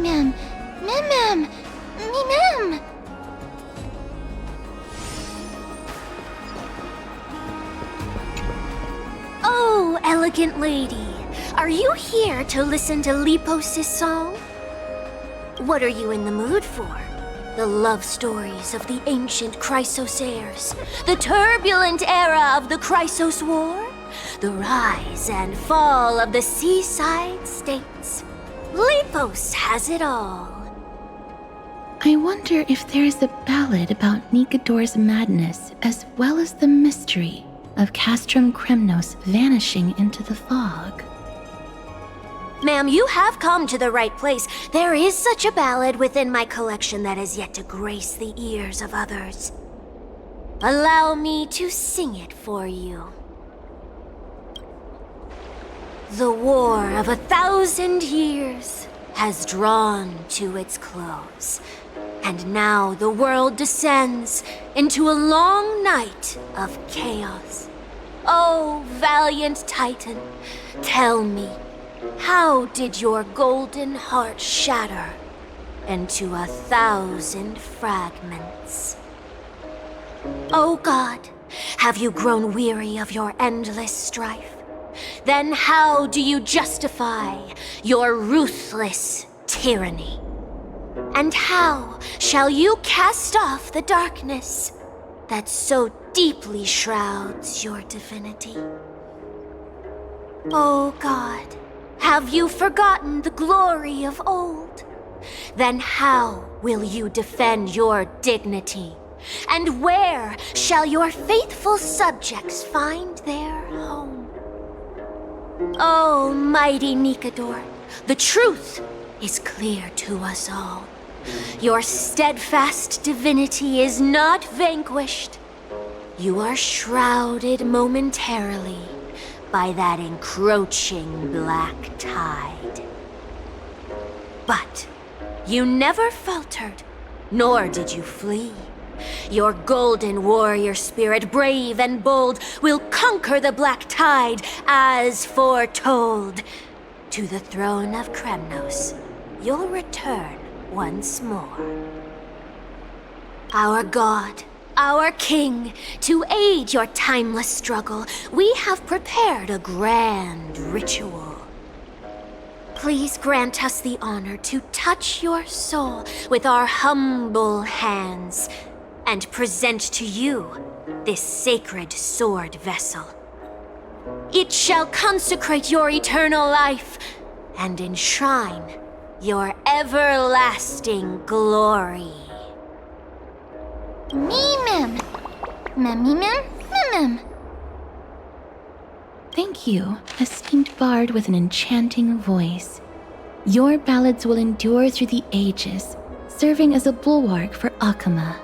Mem. Mem. Mem. Oh, elegant lady, are you here to listen to Lipos's song? What are you in the mood for? The love stories of the ancient Chrysos heirs, the turbulent era of the Chrysos War, the rise and fall of the seaside states. Lipos has it all. I wonder if there is a ballad about Nikodor's madness as well as the mystery of Castrum Kremnos vanishing into the fog. Ma'am, you have come to the right place. There is such a ballad within my collection that has yet to grace the ears of others. Allow me to sing it for you. The war of 1,000 years has drawn to its close, and now the world descends into a long night of chaos. Oh, valiant Titan, tell me, how did your golden heart shatter into 1,000 fragments? Oh God, have you grown weary of your endless strife? Then how do you justify your ruthless tyranny? And how shall you cast off the darkness that so deeply shrouds your divinity? Oh God, have you forgotten the glory of old? Then how will you defend your dignity? And where shall your faithful subjects find their home? Oh, mighty Nikodor, the truth is clear to us all. Your steadfast divinity is not vanquished. You are shrouded momentarily by that encroaching black tide. But you never faltered, nor did you flee. Your golden warrior spirit, brave and bold, will conquer the black tide as foretold. To the throne of Kremnos, you'll return once more. Our God, our King, to aid your timeless struggle, we have prepared a grand ritual. Please grant us the honor to touch your soul with our humble hands and present to you this sacred sword vessel. It shall consecrate your eternal life and enshrine your everlasting glory. Mem. Mem. Thank you, esteemed bard with an enchanting voice. Your ballads will endure through the ages, serving as a bulwark for Akama.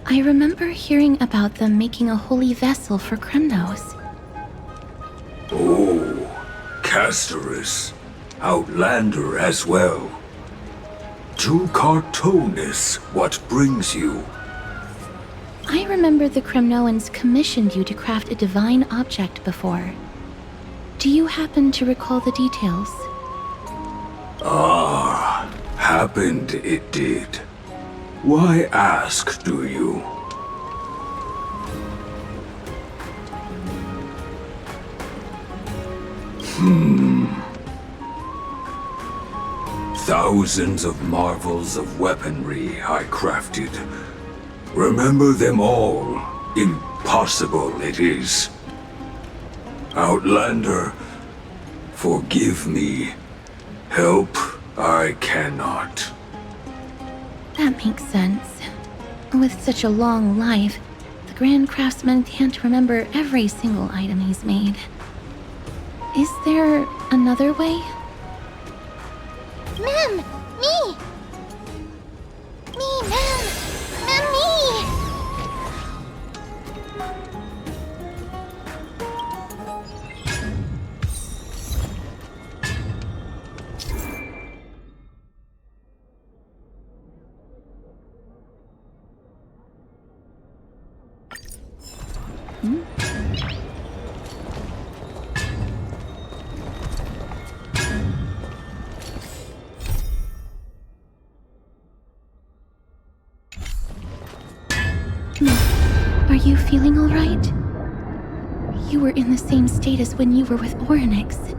I remember hearing about them making a holy vessel for Kremnos. Oh, Casterus. Outlander as well. To Cartonis, what brings you? I remember the Kremnoans commissioned you to craft a divine object before. Do you happen to recall the details? Ah, happened it did. Why ask, do you? Thousands of marvels of weaponry I crafted. Remember them all. Impossible it is. Outlander, forgive me. Help I cannot. That makes sense. With such a long life, the Grand Craftsman can't remember every single item he's made. Is there another way? Mem! Me! Me, Mem! Mem, me! Are you feeling all right? You were in the same state as when you were with Orynyx.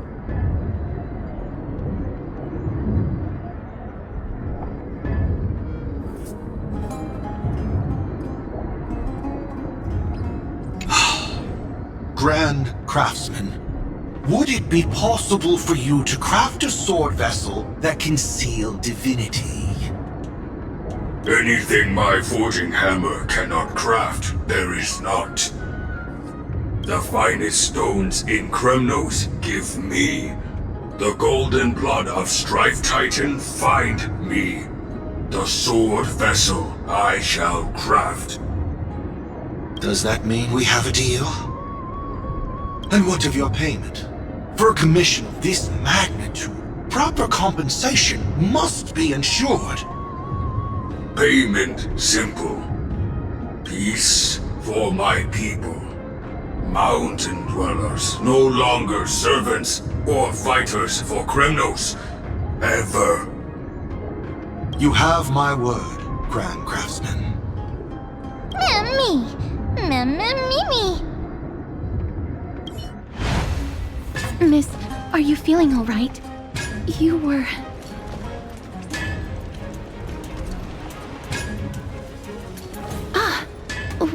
Grand Craftsman, would it be possible for you to craft a sword vessel that can seal divinity? Anything my forging hammer cannot craft, there is not. The finest stones in Kremnos give me. The golden blood of Strife Titan find me. The sword vessel I shall craft. Does that mean we have a deal? And what of your payment? For a commission of this magnitude, proper compensation must be ensured. Payment simple. Peace for my people. Mountain dwellers, no longer servants or fighters for Kremnos. Ever. You have my word, Grand Craftsman. Mem, me! Mem, mem, me, me! Miss, are you feeling all right? You were...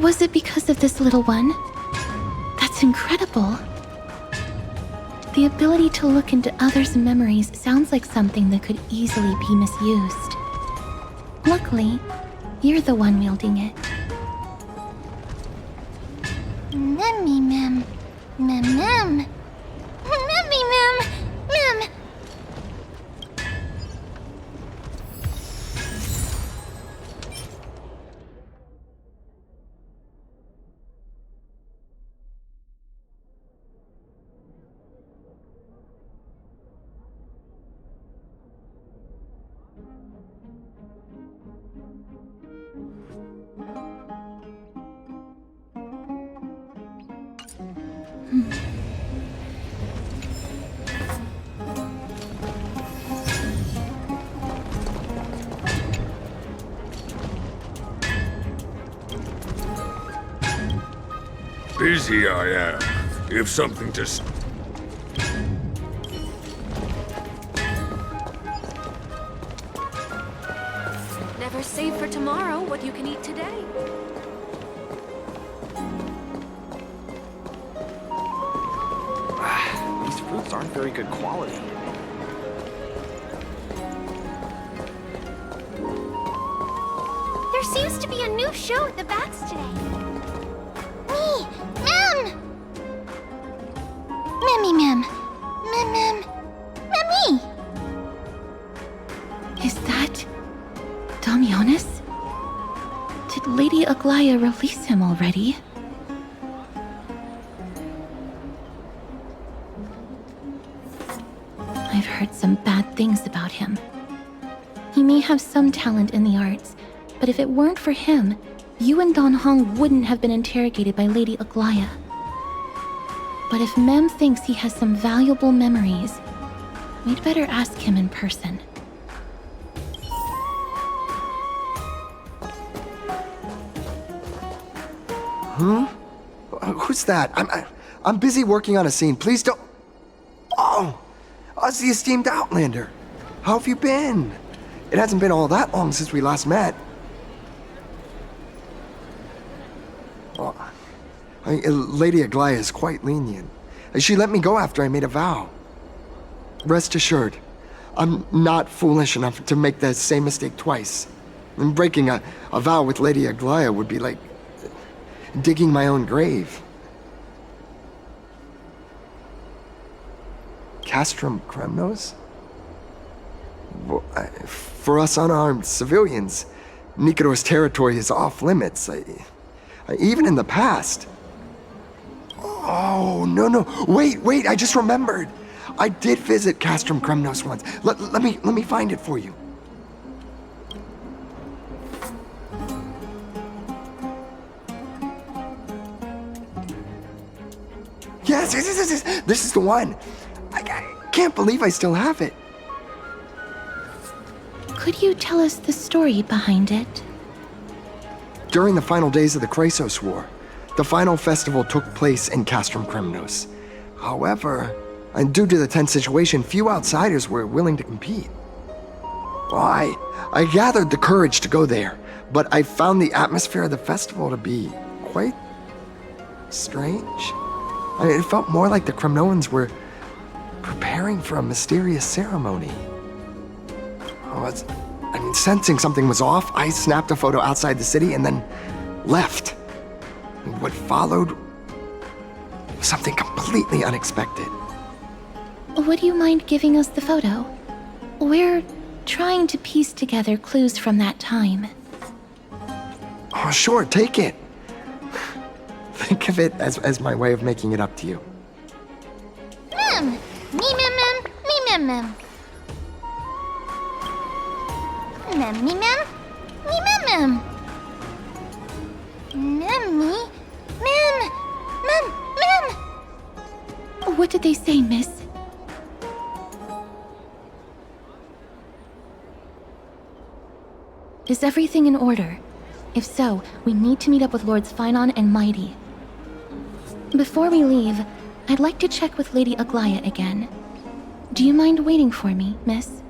Was it because of this little one? That's incredible. The ability to look into others' memories sounds like something that could easily be misused. Luckily, you're the one wielding it. Mem, me, mem. Mem, mem. Mem, me, mem. Mem. Busy I am. If something to... Never save for tomorrow what you can eat today. These fruits aren't very good quality. There seems to be a new show at the bats today. Me! Mem! Memmy, mem. Mem, mem. Memmy! Is that... Damionis? Did Lady Aglaya release him already? I've heard some bad things about him. He may have some talent in the arts, but if it weren't for him, you and Don Hong wouldn't have been interrogated by Lady Aglaya. But if Mem thinks he has some valuable memories, we'd better ask him in person. Who's that? I'm busy working on a scene. Please don't. Oh, it's the esteemed Outlander. How have you been? It hasn't been all that long since we last met. Well, Lady Aglaya is quite lenient. She let me go after I made a vow. Rest assured, I'm not foolish enough to make the same mistake twice. And breaking a vow with Lady Aglaya would be like digging my own grave. Castrum Kremnos? For us unarmed civilians, Nicator's territory is off limits. Even in the past. Oh, no. Wait, I just remembered. I did visit Castrum Kremnos once. Let me find it for you. Yes. This is the one. I can't believe I still have it. Could you tell us the story behind it? During the final days of the Chrysos War, the final festival took place in Castrum Kremnos. However, and due to the tense situation, few outsiders were willing to compete. Well, I gathered the courage to go there, but I found the atmosphere of the festival to be quite strange. It felt more like the Kremnoans were preparing for a mysterious ceremony. Sensing something was off, I snapped a photo outside the city and then left. What followed was something completely unexpected. Would you mind giving us the photo? We're trying to piece together clues from that time. Oh, sure, take it. Think of it as my way of making it up to you. Mem! Me mem mem, me mem mem. Mem me mem, me mem mem. Mem me, mem. What did they say, miss? Is everything in order? If so, we need to meet up with Lords Finon and Mighty. Before we leave, I'd like to check with Lady Aglaya again. Do you mind waiting for me, miss?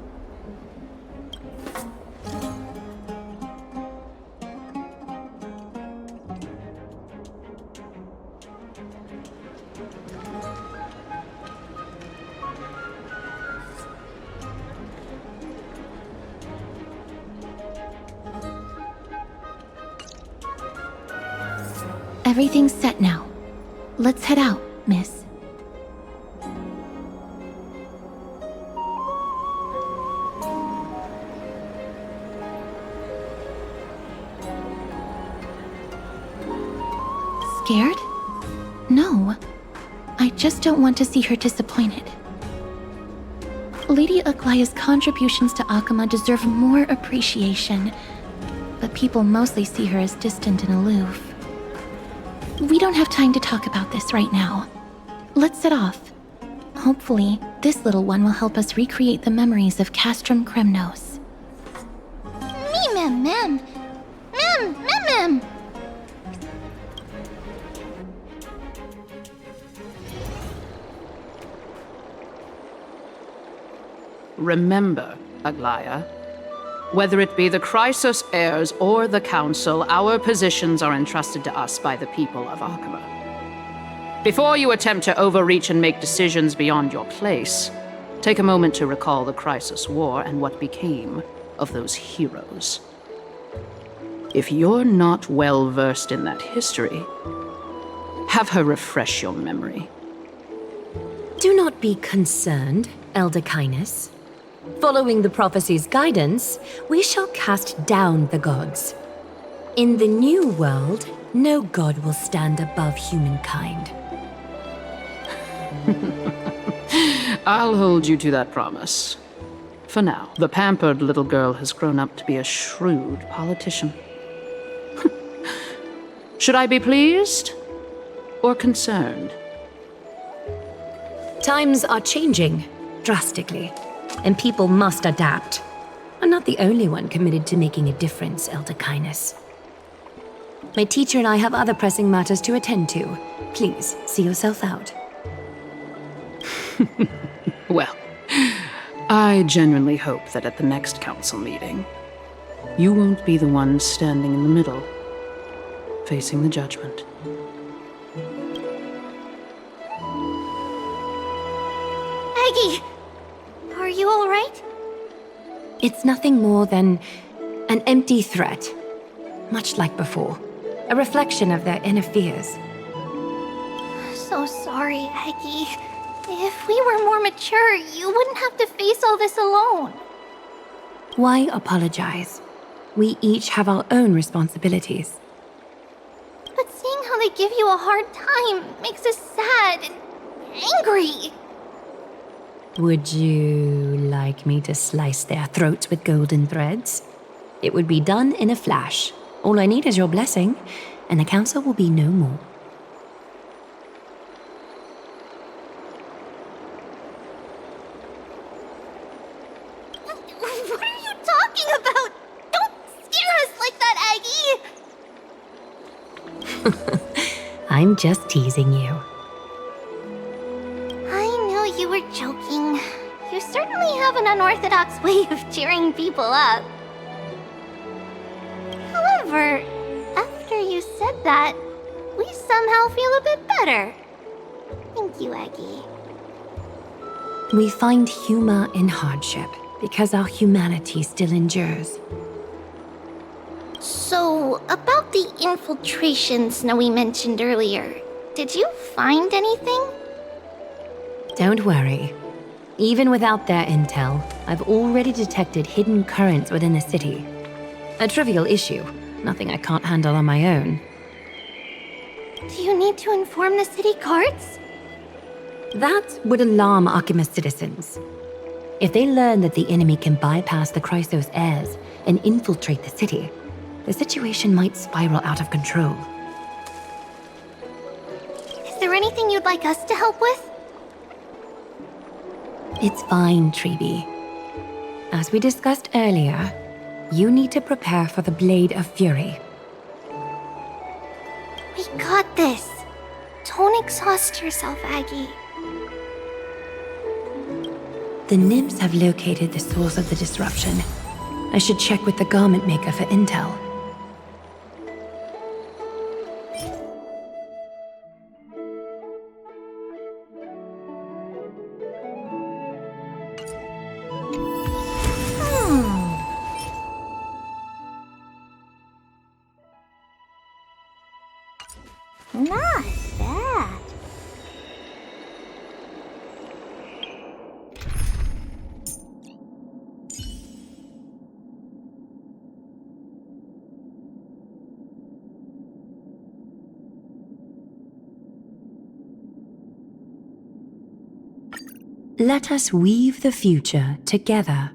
Everything's set now. Let's head out, miss. Scared? No. I just don't want to see her disappointed. Lady Aglaya's contributions to Akama deserve more appreciation, but people mostly see her as distant and aloof. We don't have time to talk about this right now. Let's set off. Hopefully, this little one will help us recreate the memories of Castrum Kremnos. Me mem mem. Mem. Remember, Aglaya, whether it be the Chrysos heirs or the Council, our positions are entrusted to us by the people of Akama. Before you attempt to overreach and make decisions beyond your place, take a moment to recall the Chrysos War and what became of those heroes. If you're not well versed in that history, have her refresh your memory. Do not be concerned, Elder Kindness. Following the prophecy's guidance, we shall cast down the gods. In the new world, no god will stand above humankind. I'll hold you to that promise. For now, the pampered little girl has grown up to be a shrewd politician. Should I be pleased or concerned? Times are changing drastically, and people must adapt. I'm not the only one committed to making a difference, Elder Kindness. My teacher and I have other pressing matters to attend to. Please, see yourself out. Well, I genuinely hope that at the next council meeting, you won't be the one standing in the middle, facing the judgment. Aggie! Are you alright? It's nothing more than an empty threat, much like before. A reflection of their inner fears. So sorry, Aggie. If we were more mature, you wouldn't have to face all this alone. Why apologize? We each have our own responsibilities. But seeing how they give you a hard time makes us sad and angry. Would you like me to slice their throats with golden threads? It would be done in a flash. All I need is your blessing, and the council will be no more. What are you talking about? Don't scare us like that, Aggie! I'm just teasing you. I knew you were joking. You certainly have an unorthodox way of cheering people up. However, after you said that, we somehow feel a bit better. Thank you, Aggie. We find humor in hardship because our humanity still endures. So, about the infiltration Snowy mentioned earlier, did you find anything? Don't worry. Even without their intel, I've already detected hidden currents within the city. A trivial issue, nothing I can't handle on my own. Do you need to inform the city guards? That would alarm Archimedes citizens. If they learn that the enemy can bypass the Chrysos heirs and infiltrate the city, the situation might spiral out of control. Is there anything you'd like us to help with? It's fine, Treeby. As we discussed earlier, you need to prepare for the Blade of Fury. We got this. Don't exhaust yourself, Aggie. The nymphs have located the source of the disruption. I should check with the garment maker for intel. Not bad. Let us weave the future together.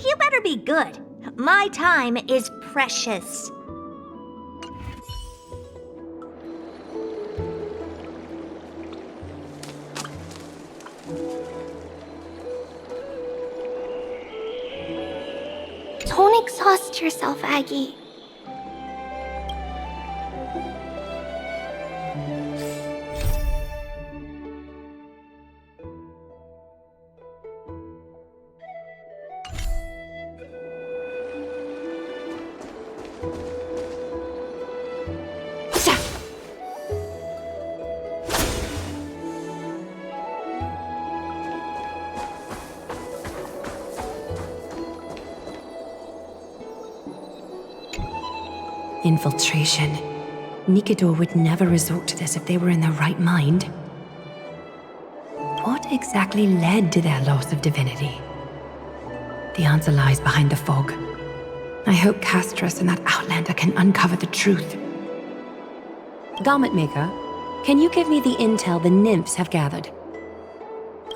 You better be good. My time is precious. Don't exhaust yourself, Aggie. Infiltration. Nikidor would never resort to this if they were in their right mind. What exactly led to their loss of divinity? The answer lies behind the fog. I hope Castras and that Outlander can uncover the truth. Garment Maker, can you give me the intel the nymphs have gathered?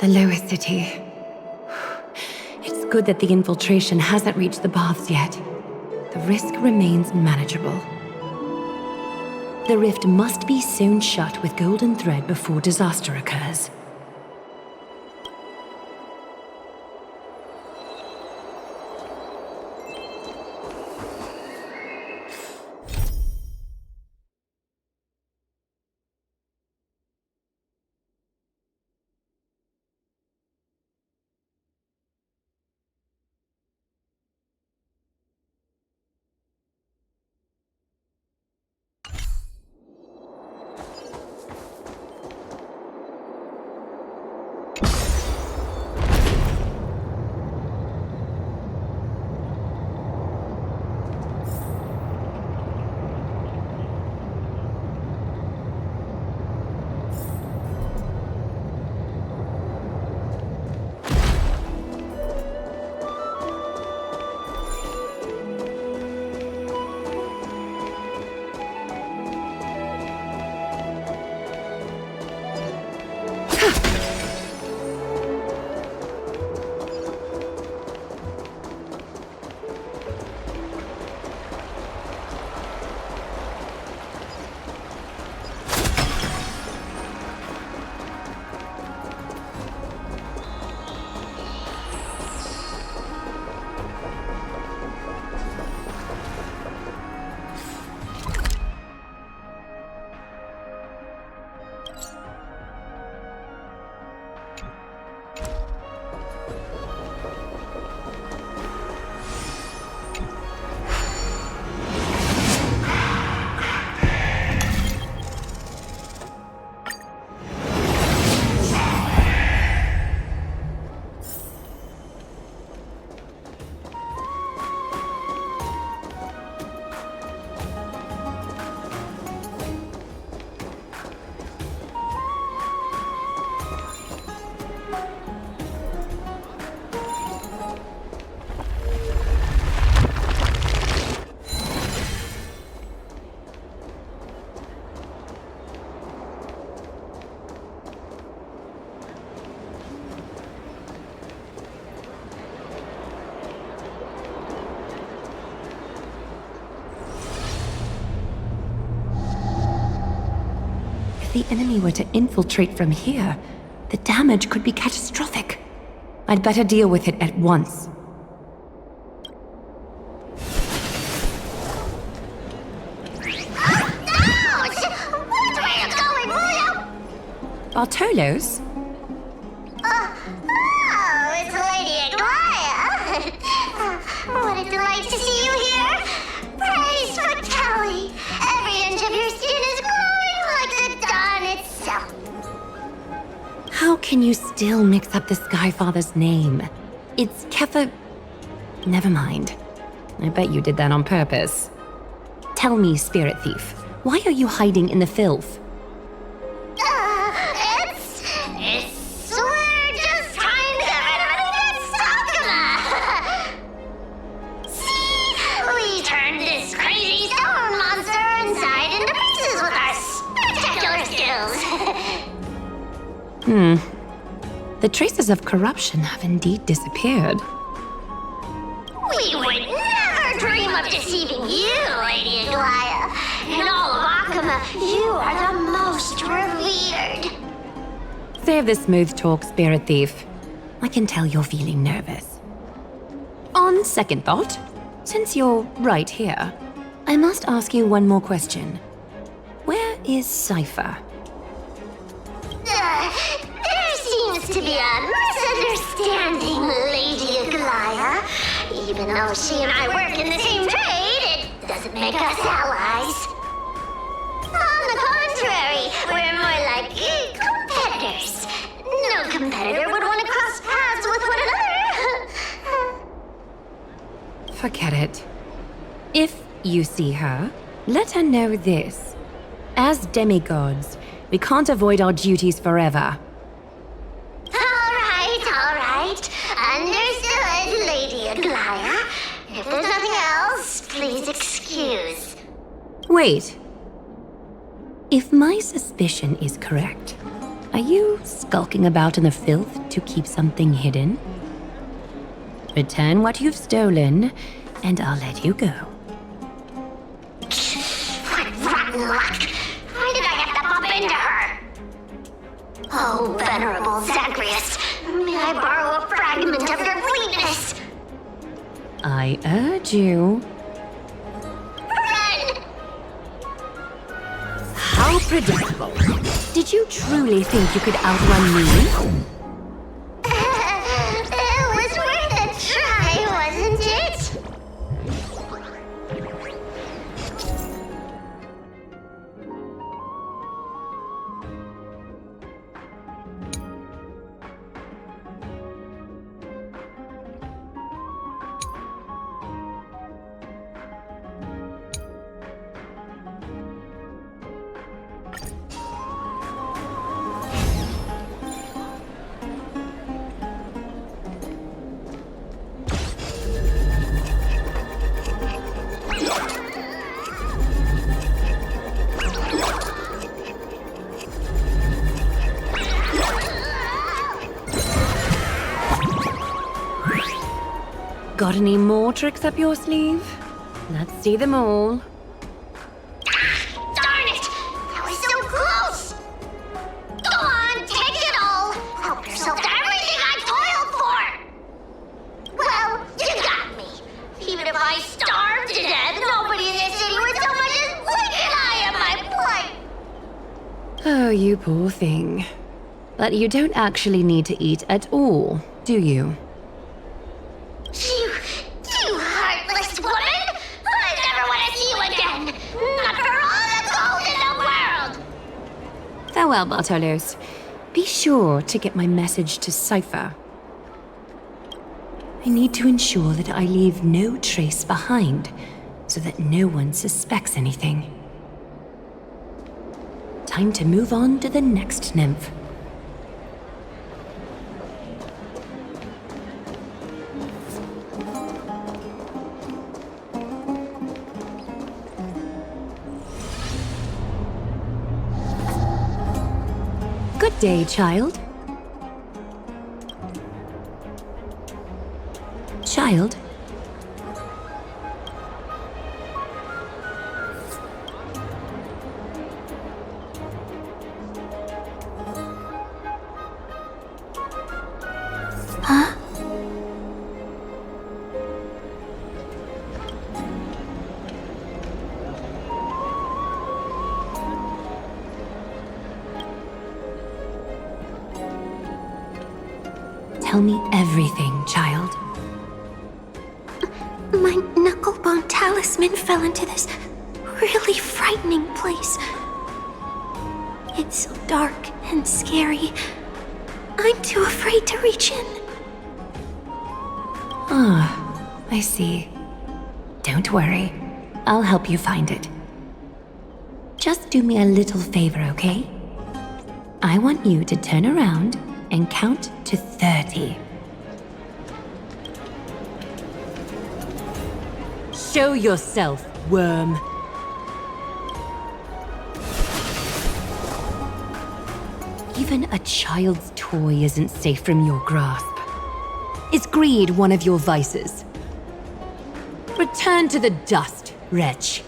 The lowest city. It's good that the infiltration hasn't reached the baths yet. The risk remains manageable. The rift must be sewn shut with golden thread before disaster occurs. If the enemy were to infiltrate from here, the damage could be catastrophic. I'd better deal with it at once. Bartolos? Oh, it's Lady Aglaia. What a delight to see you here. Praise for Kelly. Every inch of your skin is glowing like the dawn itself. How can you still mix up the Skyfather's name? It's Kepha... Never mind. I bet you did that on purpose. Tell me, Spirit Thief, why are you hiding in the filth? We're just trying to get rid of any Sakuma. See? We turned this crazy stone monster inside into pieces with our spectacular skills. The traces of corruption have indeed disappeared. We would never dream of deceiving you, Lady Aglaia. In all of Akuma, you are the most revered. Save the smooth talk, Spirit Thief. I can tell you're feeling nervous. On second thought, since you're right here, I must ask you one more question. Where is Cypher? There seems to be a misunderstanding, Lady Aglaia. Even though she and I work in the same trade, it doesn't make us allies. On the contrary, we're more like competitors. No competitor would want to cross paths with one another. Forget it. If you see her, Let her know this. As demigods, we can't avoid our duties forever. All right. Understood, Lady Aglaya. If there's nothing else, please excuse. Wait. If my suspicion is correct, are you skulking about in the filth to keep something hidden? Return what you've stolen, and I'll let you go. What rotten luck! Why did I have to bump into her? Oh, venerable Zagreus, may I borrow a fragment of your fleetness? I urge you. Run! How predictable. Did you truly think you could outrun me? It was worth a try, wasn't it? Got any more tricks up your sleeve? Let's see them all. Darn it! That was so close! Go on, take it all! Help yourself to everything I toiled for! Well, you got me. Even if I starved to death, nobody in this city would so much as blink an eye at my plight! Oh, you poor thing. But you don't actually need to eat at all, do you? You heartless woman! I never want to see you again! Not for all the gold in the world! Farewell, Bartolos. Be sure to get my message to Cypher. I need to ensure that I leave no trace behind, so that no one suspects anything. Time to move on to the next nymph. Good day, child. Child? Huh? Tell me everything, child. My knucklebone talisman fell into this really frightening place. It's so dark and scary. I'm too afraid to reach in. Ah, I see. Don't worry. I'll help you find it. Just do me a little favor, okay? I want you to turn around and count to 30. Show yourself, worm. Even a child's toy isn't safe from your grasp. Is greed one of your vices? Return to the dust, wretch.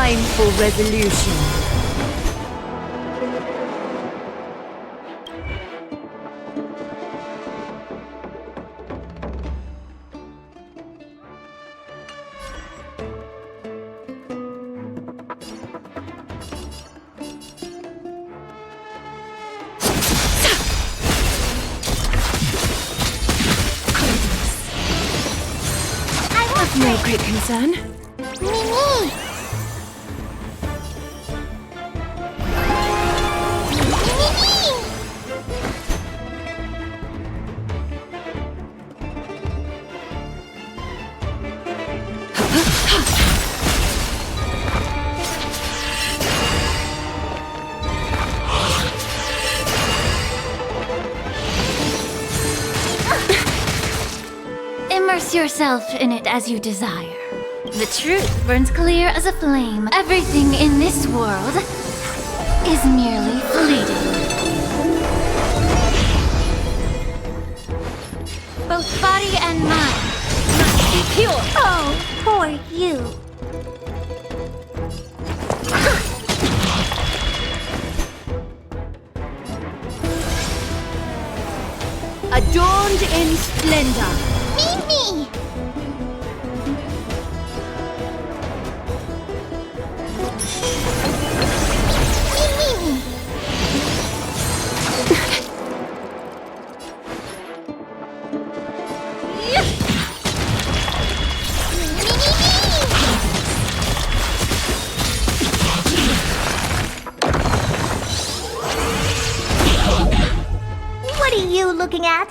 Time for resolution. No great concern. Mimi! Immerse yourself in it as you desire. The truth burns clear as a flame. Everything in this world is merely fleeting. Both body and mind must be pure. Oh, poor you. Adorned in splendor. Mimi! Mimi! What are you looking at?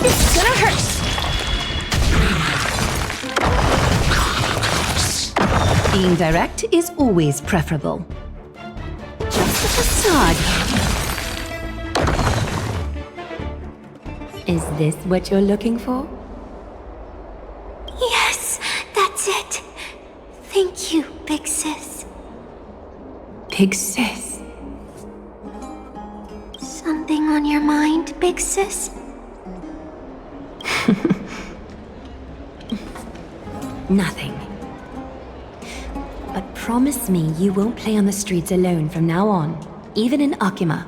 This is gonna hurt. Being direct is always preferable. Just a facade. Is this what you're looking for? Yes, that's it. Thank you, big sis. Big sis. Something on your mind, big sis? Nothing. But promise me you won't play on the streets alone from now on, even in Akima.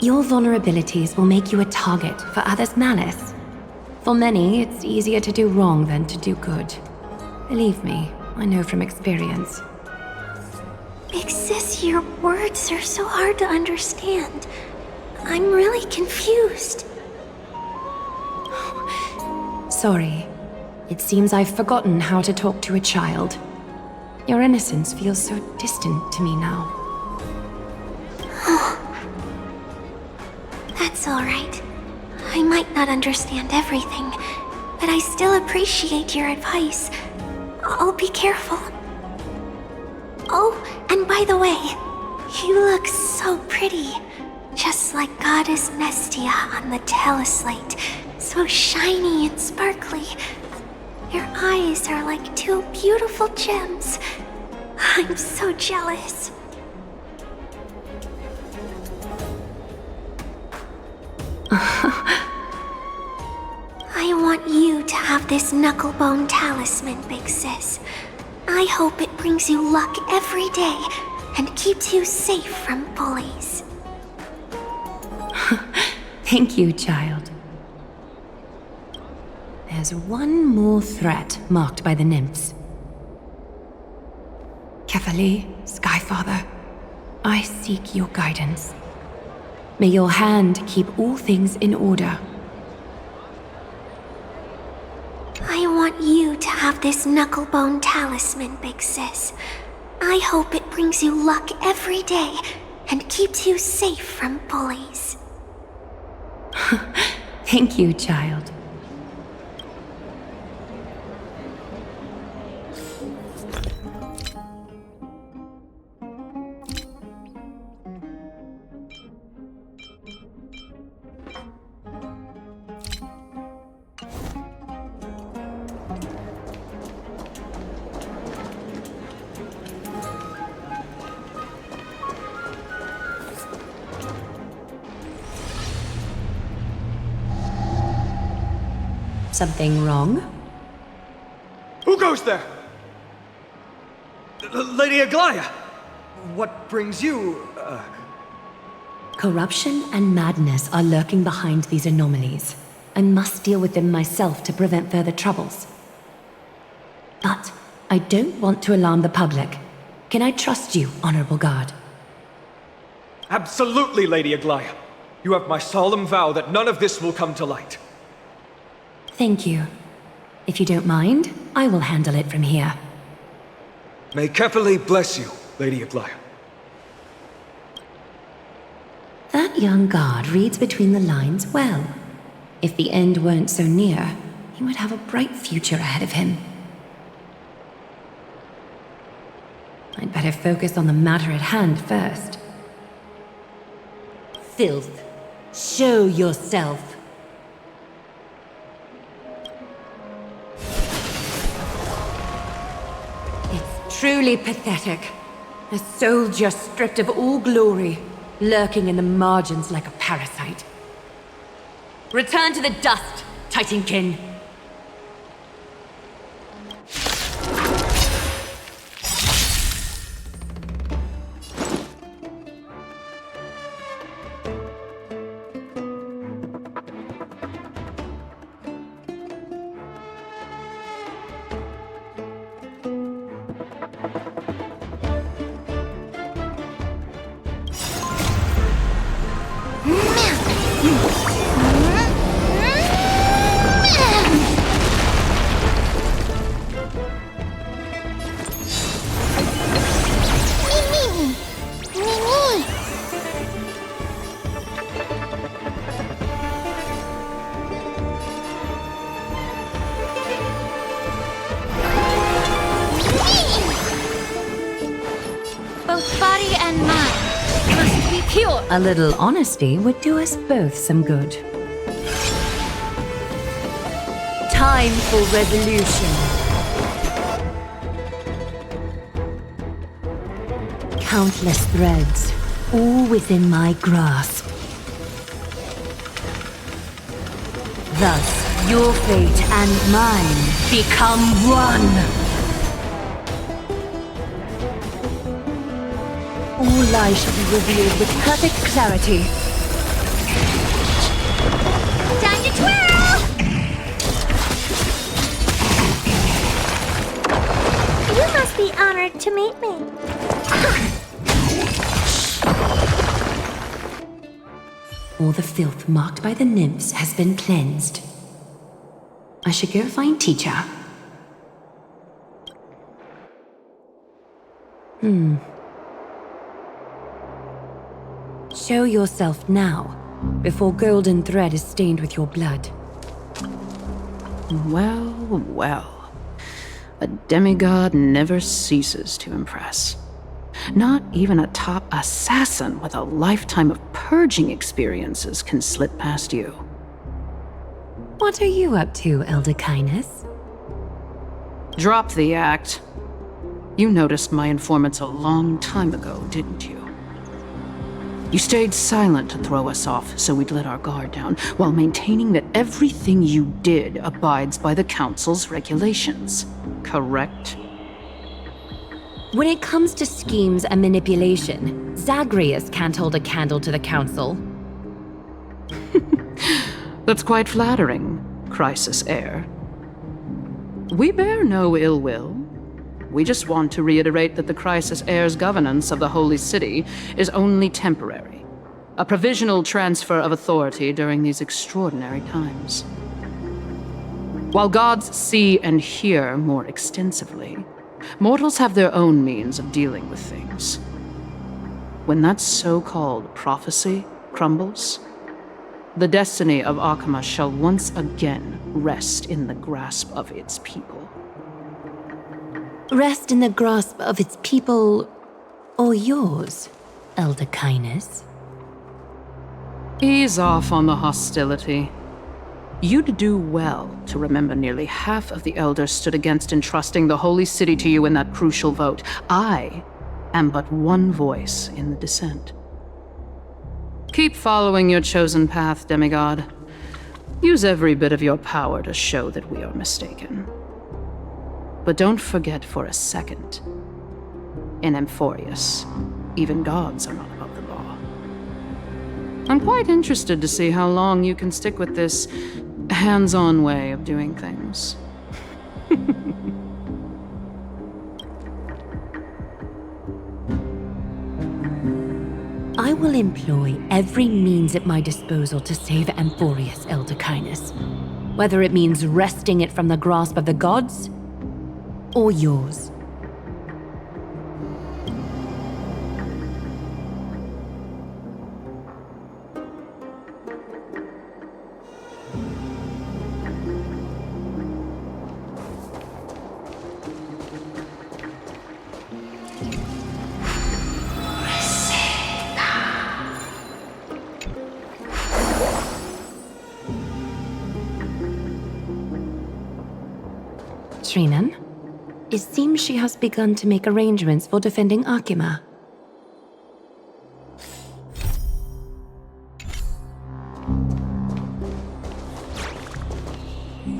Your vulnerabilities will make you a target for others' malice. For many, it's easier to do wrong than to do good. Believe me, I know from experience. Big sis, your words are so hard to understand. I'm really confused. Sorry. It seems I've forgotten how to talk to a child. Your innocence feels so distant to me now. That's all right. I might not understand everything, but I still appreciate your advice. I'll be careful. Oh, and by the way, you look so pretty. Just like Goddess Nestia on the teleslate. So shiny and sparkly. Your eyes are like two beautiful gems. I'm so jealous. I want you to have this knucklebone talisman, big sis. I hope it brings you luck every day and keeps you safe from bullies. Thank you, child. There's one more threat marked by the nymphs. Kefali, Skyfather, I seek your guidance. May your hand keep all things in order. I want you to have this knucklebone talisman, big sis. I hope it brings you luck every day and keeps you safe from bullies. Thank you, child. Something wrong? Who goes there? Lady Aglaia! What brings you, Corruption and madness are lurking behind these anomalies. I must deal with them myself to prevent further troubles. But I don't want to alarm the public. Can I trust you, Honorable Guard? Absolutely, Lady Aglaia. You have my solemn vow that none of this will come to light. Thank you. If you don't mind, I will handle it from here. May Kepali bless you, Lady Aglaia. That young guard reads between the lines well. If the end weren't so near, he would have a bright future ahead of him. I'd better focus on the matter at hand first. Filth, show yourself. It's truly pathetic. A soldier stripped of all glory, lurking in the margins like a parasite. Return to the dust, Titankin. Body and mind must be pure. A little honesty would do us both some good. Time for resolution. Countless threads, all within my grasp. Thus, your fate and mine become one. All lies shall be revealed with perfect clarity. Time to twirl! You must be honored to meet me. All the filth marked by the nymphs has been cleansed. I should go find Teacher. Show yourself now, before golden thread is stained with your blood. Well, well. A demigod never ceases to impress. Not even a top assassin with a lifetime of purging experiences can slip past you. What are you up to, Elder Kindness? Drop the act. You noticed my informants a long time ago, didn't you? You stayed silent to throw us off so we'd let our guard down, while maintaining that everything you did abides by the Council's regulations. Correct? When it comes to schemes and manipulation, Zagreus can't hold a candle to the Council. That's quite flattering, Crisis Heir. We bear no ill will. We just want to reiterate that the Crisis Heir's governance of the Holy City is only temporary, a provisional transfer of authority during these extraordinary times. While gods see and hear more extensively, mortals have their own means of dealing with things. When that so-called prophecy crumbles, the destiny of Akama shall once again rest in the grasp of its people. Rest in the grasp of its people, or yours, Elder Kindness? Ease off on the hostility. You'd do well to remember nearly half of the elders stood against entrusting the Holy City to you in that crucial vote. I am but one voice in the dissent. Keep following your chosen path, demigod. Use every bit of your power to show that we are mistaken. But don't forget for a second. In Amphorius, even gods are not above the law. I'm quite interested to see how long you can stick with this hands-on way of doing things. I will employ every means at my disposal to save Amphorius, Elder Kindness. Whether it means wresting it from the grasp of the gods, or yours. Trinan, it seems she has begun to make arrangements for defending Akima.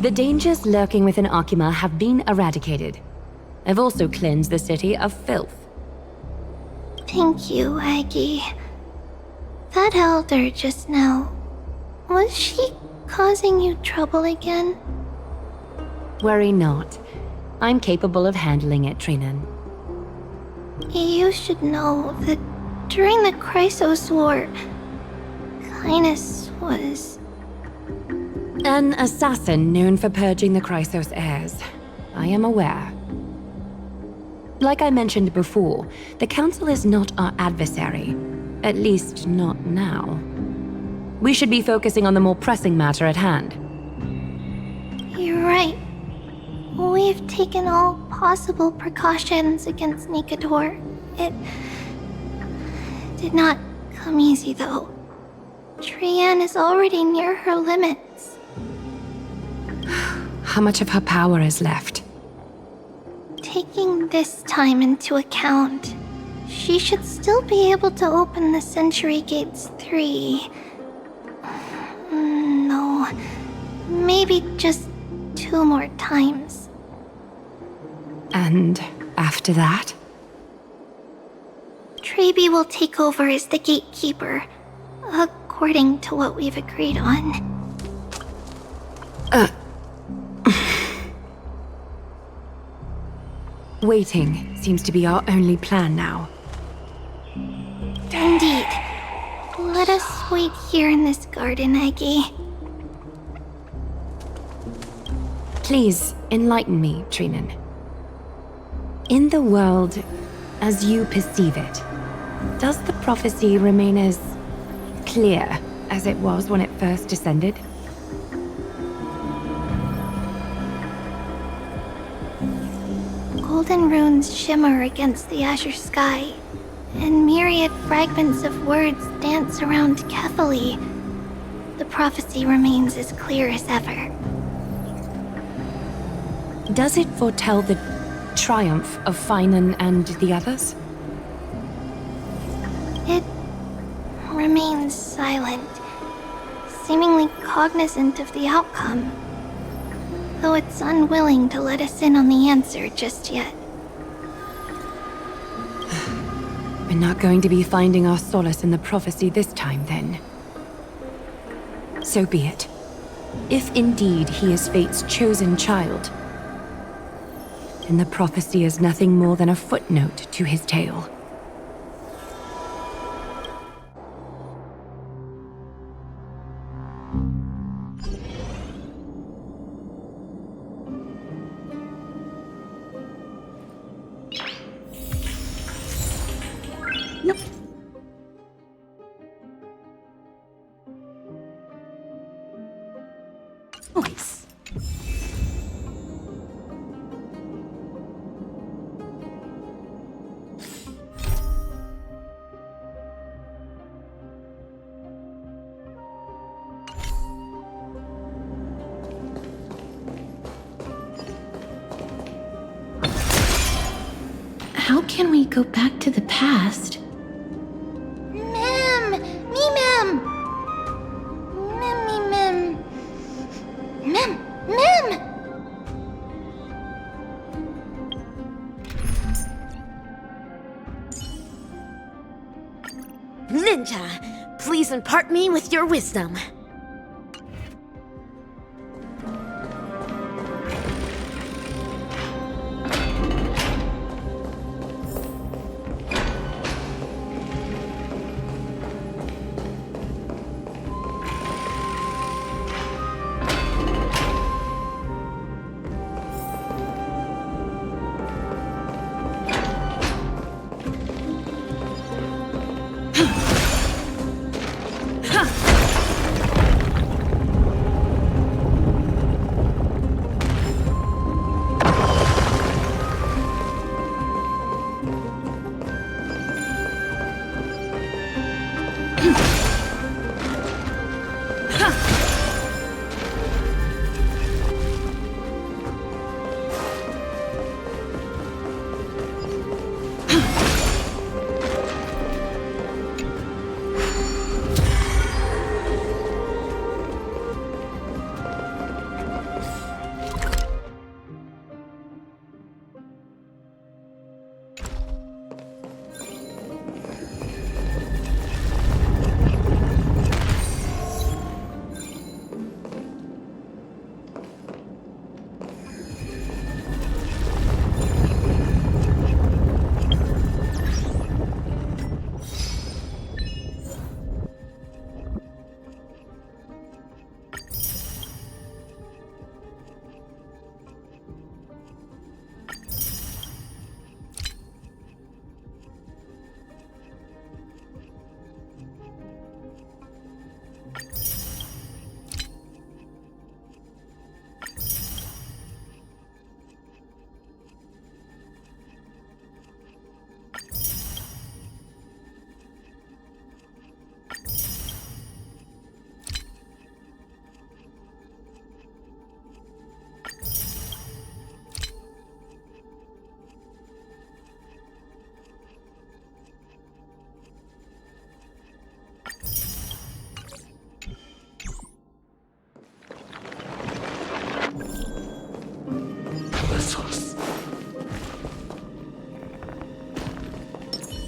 The dangers lurking within Akima have been eradicated. I've also cleansed the city of filth. Thank you, Aggie. That elder just now, was she causing you trouble again? Worry not. I'm capable of handling it, Trinan. You should know that during the Chrysos War, Kindness was... An assassin known for purging the Chrysos heirs. I am aware. Like I mentioned before, the Council is not our adversary. At least, not now. We should be focusing on the more pressing matter at hand. You're right. We've taken all possible precautions against Nikador. It did not come easy, though. Trian is already near her limits. How much of her power is left? Taking this time into account, she should still be able to open the Century Gates 3. No, maybe just 2 more times. And after that? Trebi will take over as the gatekeeper, according to what we've agreed on. Waiting seems to be our only plan now. Indeed. Let us wait here in this garden, Aggie. Please, enlighten me, Trinan. In the world, as you perceive it, does the prophecy remain as clear as it was when it first descended? Golden runes shimmer against the azure sky, and myriad fragments of words dance around Kefali. The prophecy remains as clear as ever. Does it foretell the triumph of Finan and the others? It remains silent, seemingly cognizant of the outcome, though it's unwilling to let us in on the answer just yet. We're not going to be finding our solace in the prophecy this time, then. So be it. If indeed he is Fate's chosen child, then the prophecy is nothing more than a footnote to his tale. Nice. How can we go back to the past? Mem! Me, Mem! Mem, me, Mem! Mem! Mem! Ninja, please impart me with your wisdom.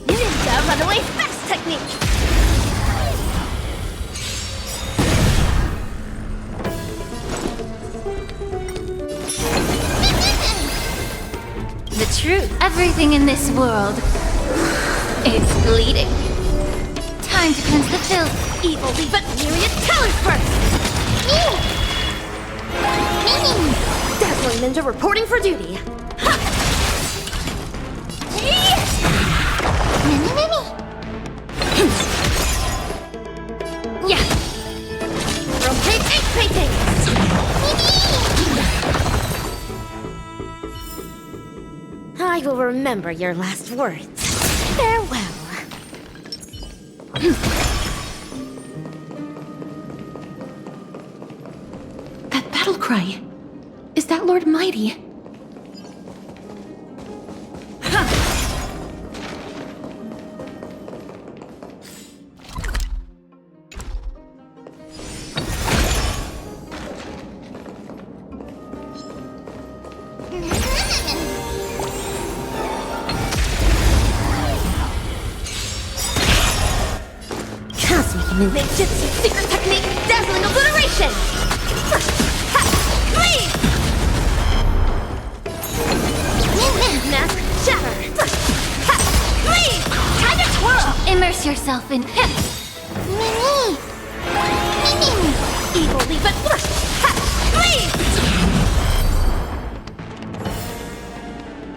Ninja runaway fast technique! The truth. Everything in this world is bleeding. Time to cleanse the filth. Evilly but myriad colors first! Dazzling Ninja reporting for duty. Yeah! Rotate 8 paintings! I will remember your last words. Farewell. That battle cry. Is that Lord Mighty? Ninjutsu secret technique, dazzling obliteration! Please! Mask shatter! Please! Time to twirl! Immerse yourself in him. Evilly but please!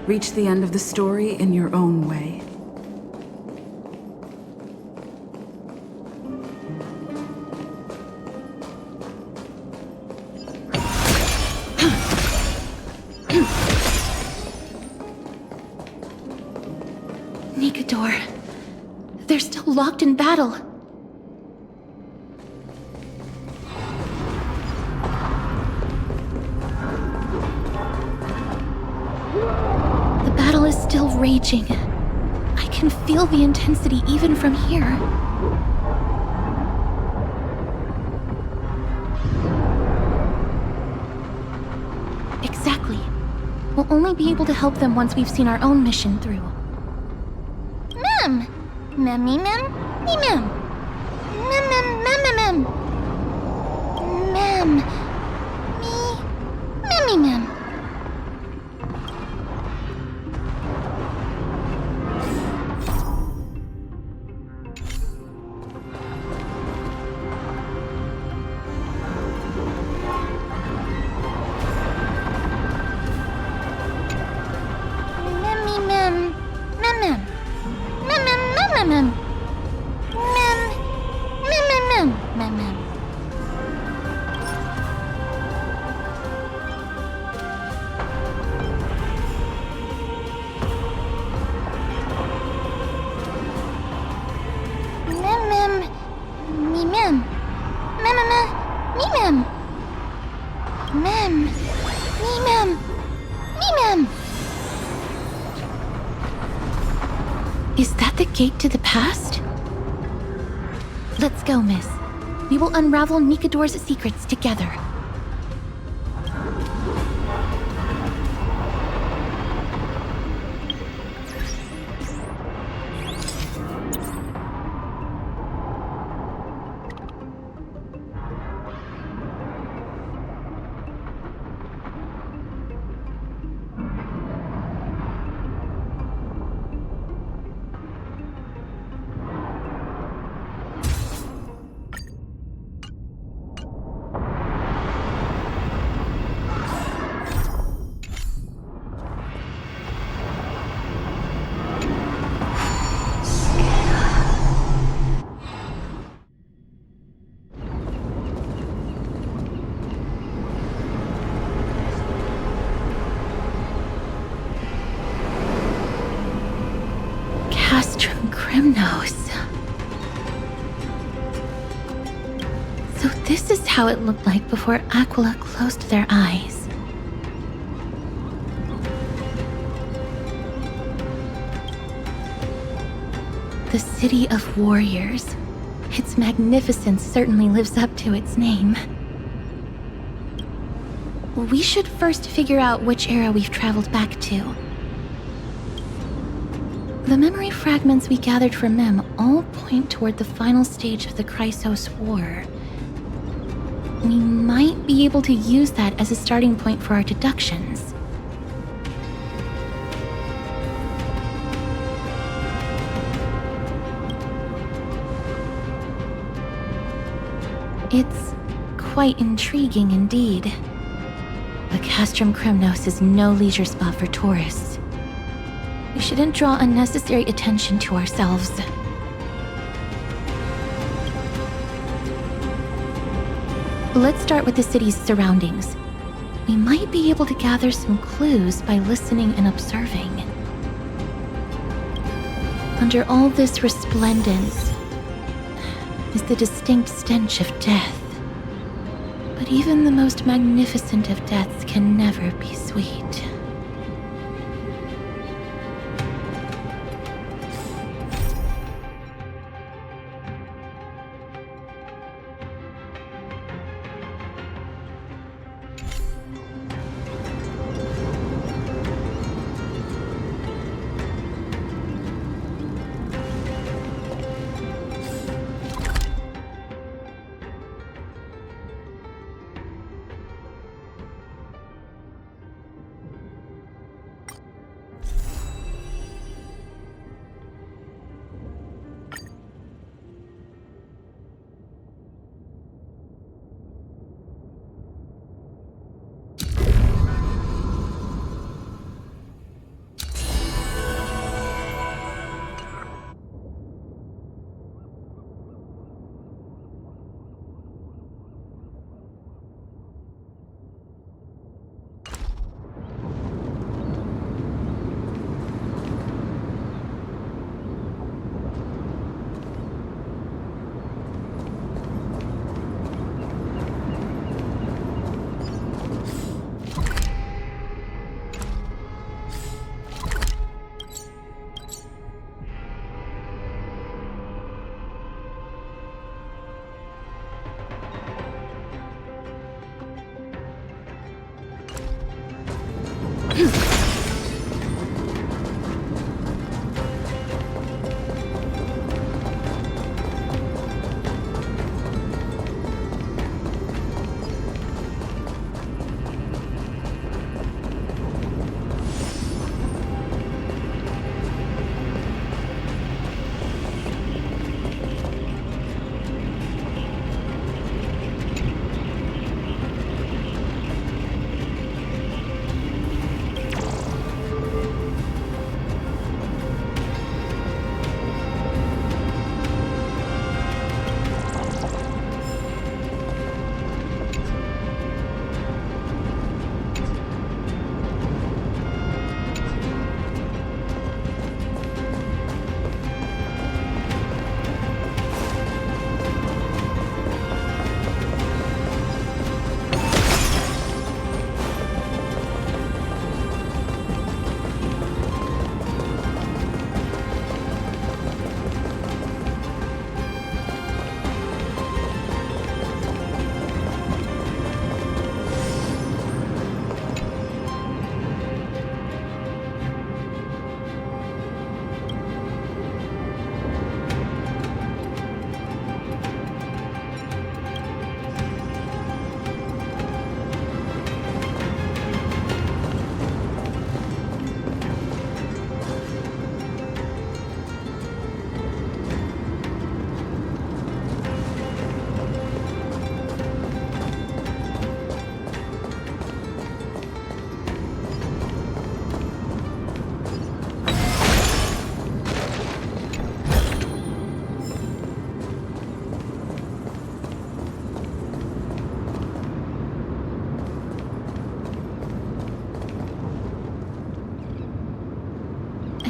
Reach the end of the story in your own way. They're still locked in battle. The battle is still raging. I can feel the intensity even from here. Exactly. We'll only be able to help them once we've seen our own mission through. Mem! Mem-me-mem? Me-mem. Is that the gate to the past? Let's go, miss. We will unravel Nikador's secrets together. So this is how it looked like before Aquila closed their eyes. The City of Warriors. Its magnificence certainly lives up to its name. We should first figure out which era we've traveled back to. The memory fragments we gathered from Mem all point toward the final stage of the Chrysos War. We might be able to use that as a starting point for our deductions. It's quite intriguing indeed. But Castrum Kremnos is no leisure spot for tourists. We shouldn't draw unnecessary attention to ourselves. Let's start with the city's surroundings. We might be able to gather some clues by listening and observing. Under all this resplendence is the distinct stench of death. But even the most magnificent of deaths can never be sweet.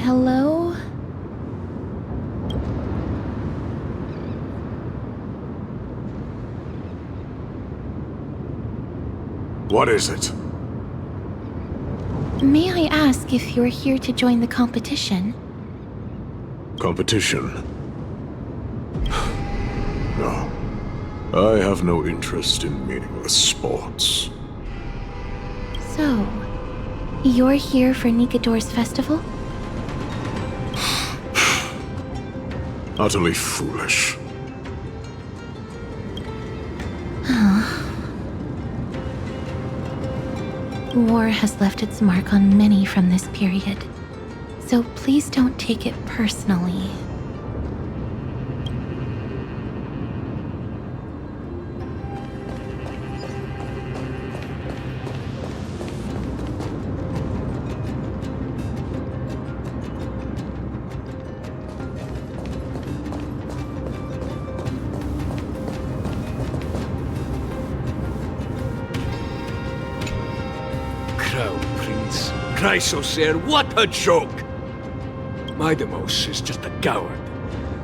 Hello? What is it? May I ask if you're here to join the competition? Competition? No. I have no interest in meaningless sports. So, you're here for Nikador's festival? Utterly foolish. War has left its mark on many from this period, so please don't take it personally. Crown Prince, Chrysosaur, what a joke! Midemos is just a coward.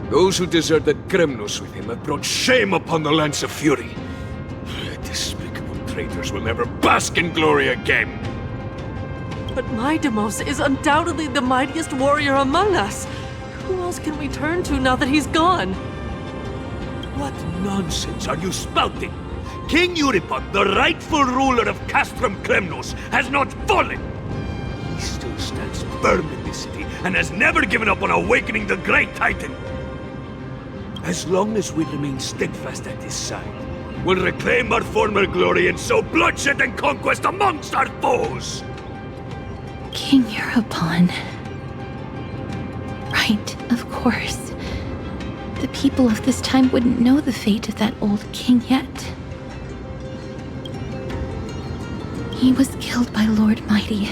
Those who deserted Kremnos with him have brought shame upon the Lance of Fury. Despicable traitors will never bask in glory again. But Midemos is undoubtedly the mightiest warrior among us. Who else can we turn to now that he's gone? What nonsense are you spouting? King Euripon, the rightful ruler of Castrum Kremnos, has not fallen! He still stands firm in this city and has never given up on awakening the Great Titan! As long as we remain steadfast at his side, we'll reclaim our former glory and sow bloodshed and conquest amongst our foes! King Euripon. Right, of course. The people of this time wouldn't know the fate of that old king yet. He was killed by Lord Mighty.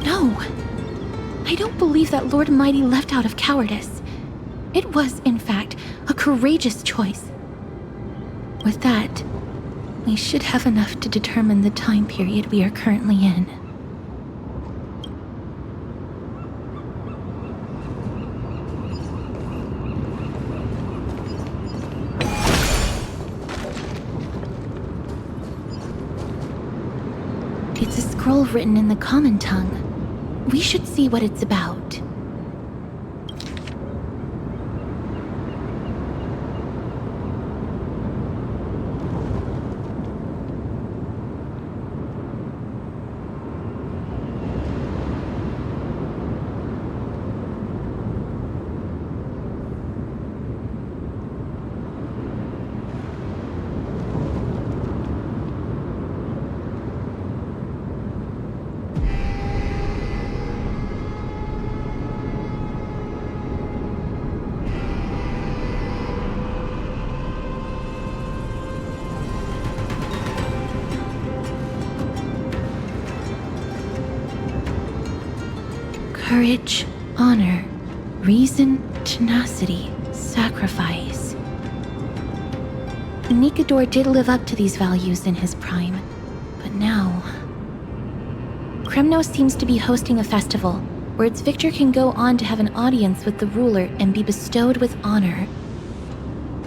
No! I don't believe that Lord Mighty left out of cowardice. It was, in fact, a courageous choice. With that, we should have enough to determine the time period we are currently in. It's a scroll written in the common tongue. We should see what it's about. Courage, honor, reason, tenacity, sacrifice. Nikador did live up to these values in his prime, but now... Kremnos seems to be hosting a festival where its victor can go on to have an audience with the ruler and be bestowed with honor.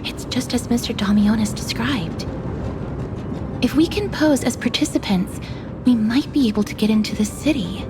It's just as Mr. Damionis described. If we can pose as participants, we might be able to get into the city.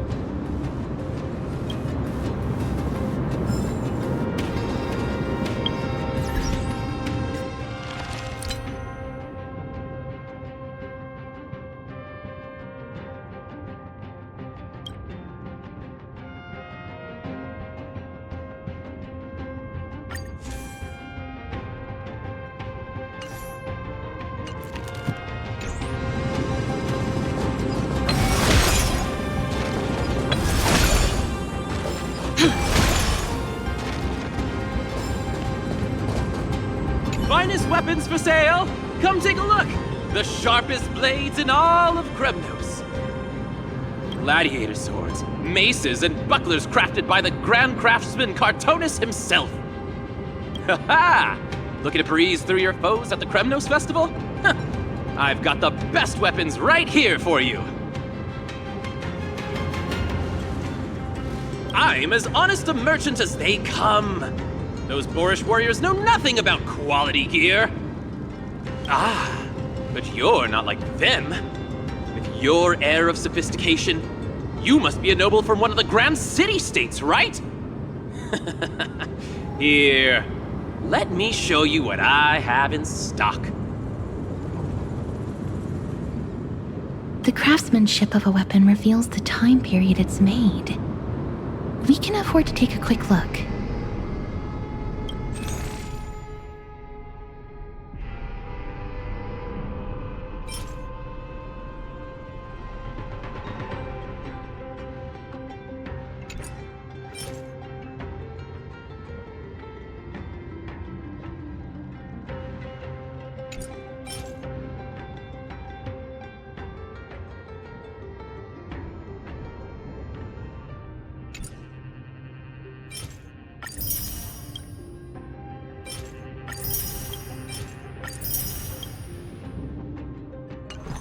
Finest weapons for sale! Come take a look! The sharpest blades in all of Kremnos. Gladiator swords, maces, and bucklers crafted by the grand craftsman Cartonis himself. Ha ha! Looking to breeze through your foes at the Kremnos Festival? Huh. I've got the best weapons right here for you. I'm as honest a merchant as they come. Those boorish warriors know nothing about quality gear. Ah, but you're not like them. With your air of sophistication, you must be a noble from one of the Grand City-states, right? Here, let me show you what I have in stock. The craftsmanship of a weapon reveals the time period it's made. We can afford to take a quick look.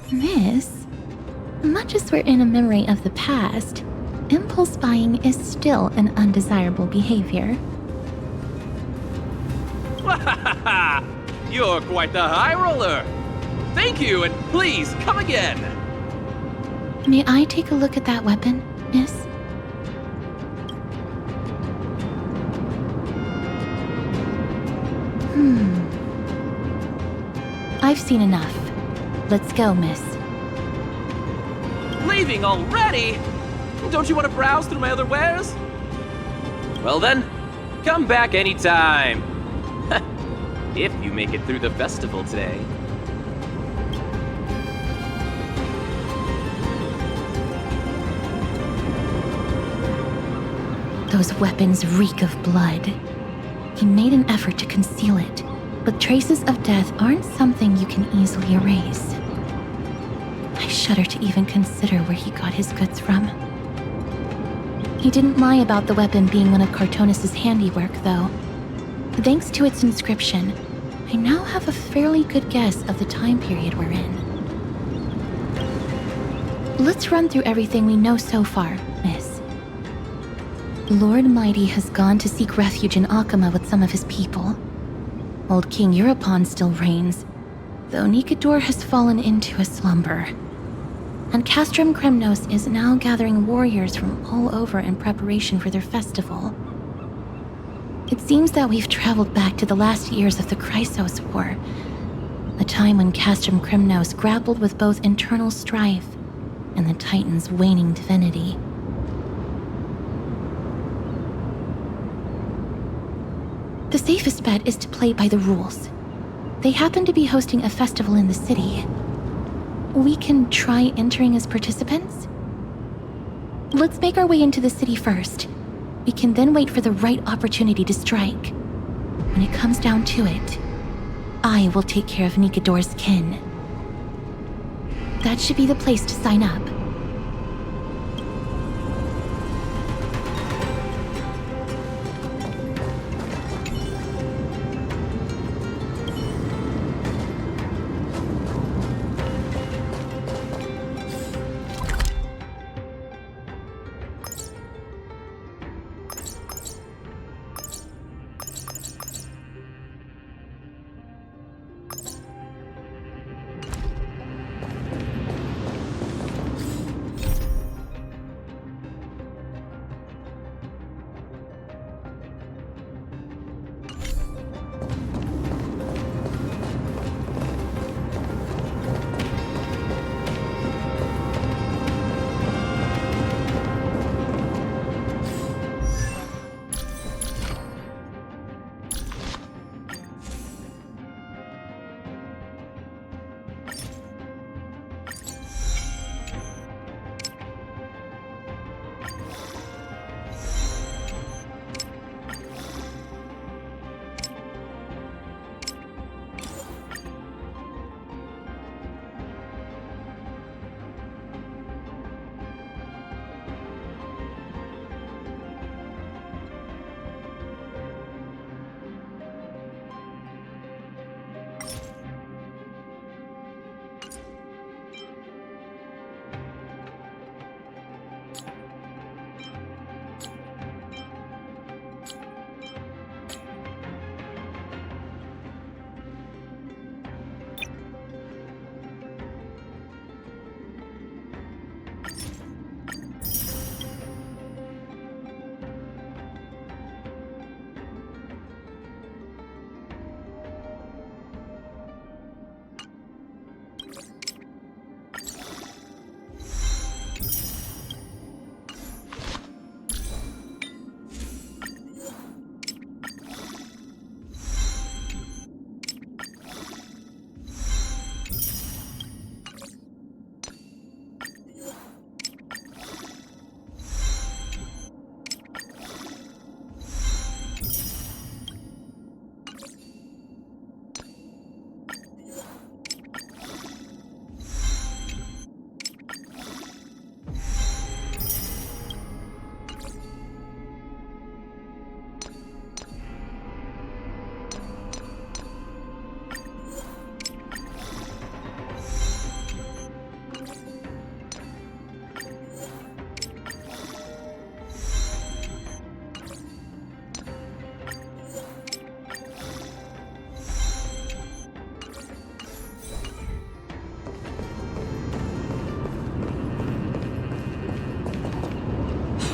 Miss, much as we're in a memory of the past, impulse buying is still an undesirable behavior. You're quite the high roller. Thank you, and please come again. May I take a look at that weapon, miss? I've seen enough. Let's go, miss. Leaving already? Don't you want to browse through my other wares? Well then, come back anytime. If you make it through the festival today. Those weapons reek of blood. He made an effort to conceal it, but traces of death aren't something you can easily erase. I shudder to even consider where he got his goods from. He didn't lie about the weapon being one of Cartonis' handiwork, though. Thanks to its inscription, I now have a fairly good guess of the time period we're in. Let's run through everything we know so far, miss. Lord Mighty has gone to seek refuge in Akama with some of his people. Old King Europon still reigns, though Nikador has fallen into a slumber. And Castrum Kremnos is now gathering warriors from all over in preparation for their festival. It seems that we've traveled back to the last years of the Chrysos War, a time when Castrum Kremnos grappled with both internal strife and the Titan's waning divinity. The safest bet is to play by the rules. They happen to be hosting a festival in the city. We can try entering as participants? Let's make our way into the city first. We can then wait for the right opportunity to strike. When it comes down to it, I will take care of Nikador's kin. That should be the place to sign up.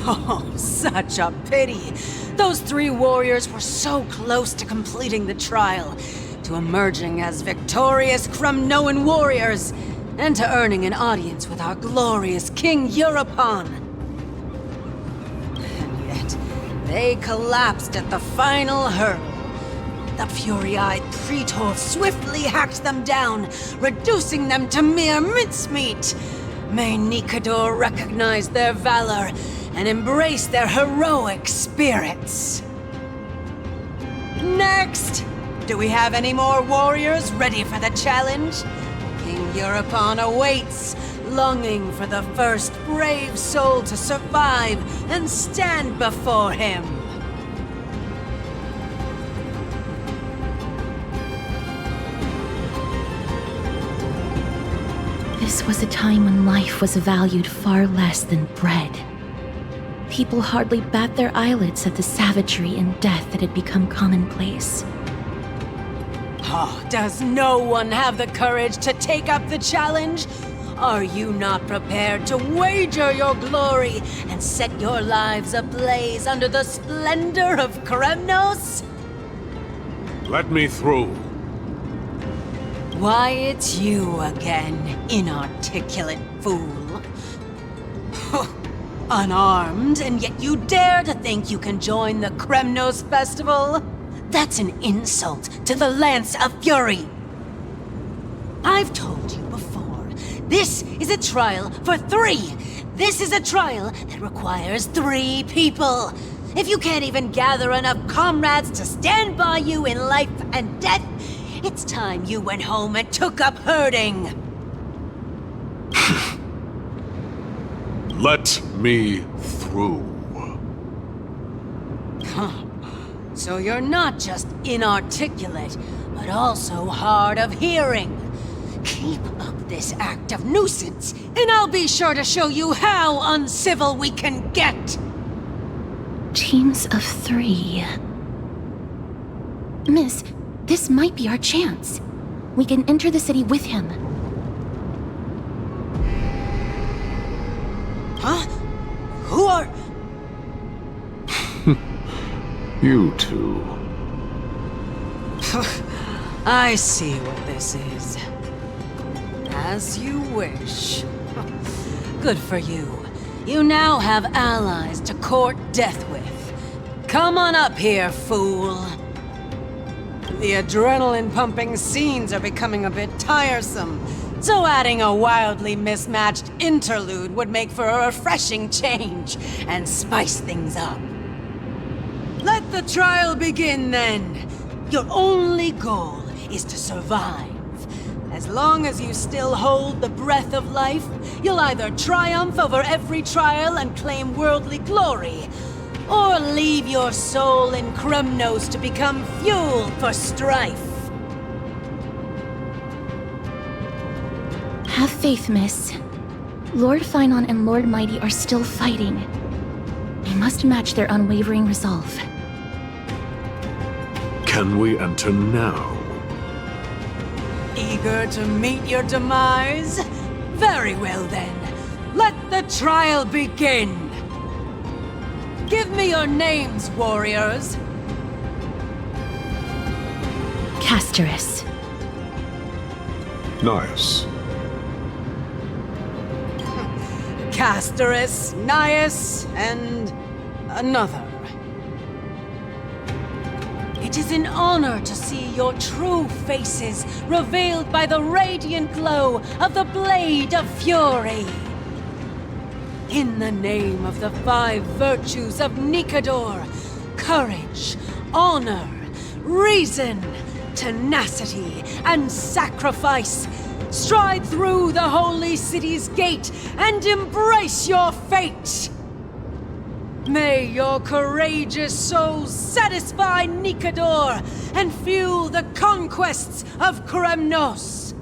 Oh, such a pity. Those 3 warriors were so close to completing the trial, to emerging as victorious Kremnoan warriors, and to earning an audience with our glorious King Europon. And yet, they collapsed at the final hurdle. The fury-eyed Praetor swiftly hacked them down, reducing them to mere mincemeat. May Nikador recognize their valor and embrace their heroic spirits. Next! Do we have any more warriors ready for the challenge? King Europon awaits, longing for the first brave soul to survive and stand before him. This was a time when life was valued far less than bread. People hardly bat their eyelids at the savagery and death that had become commonplace. Oh, does no one have the courage to take up the challenge? Are you not prepared to wager your glory and set your lives ablaze under the splendor of Kremnos? Let me through. Why, it's you again, inarticulate fool. Unarmed, and yet you dare to think you can join the Kremnos festival? That's an insult to the Lance of Fury. I've told you before, this is a trial for 3. This is a trial that requires 3 people. If you can't even gather enough comrades to stand by you in life and death, it's time you went home and took up herding. Let me through. So you're not just inarticulate, but also hard of hearing. Keep up this act of nuisance, and I'll be sure to show you how uncivil we can get. Teams of 3. Miss, this might be our chance. We can enter the city with him. Huh? Who are... You two. I see what this is. As you wish. Good for you. You now have allies to court death with. Come on up here, fool. The adrenaline-pumping scenes are becoming a bit tiresome, so adding a wildly mismatched interlude would make for a refreshing change and spice things up. Let the trial begin, then. Your only goal is to survive. As long as you still hold the breath of life, you'll either triumph over every trial and claim worldly glory, or leave your soul in Kremnos to become fuel for strife. Have faith, miss. Lord Finon and Lord Mighty are still fighting. We must match their unwavering resolve. Can we enter now? Eager to meet your demise? Very well then. Let the trial begin! Give me your names, warriors! Castorus. Nice. Castorus, Nias, and another. It is an honor to see your true faces revealed by the radiant glow of the Blade of Fury. In the name of the 5 virtues of Nikador, courage, honor, reason, tenacity, and sacrifice, stride through the holy city's gate and embrace your fate! May your courageous souls satisfy Nikador and fuel the conquests of Kremnos!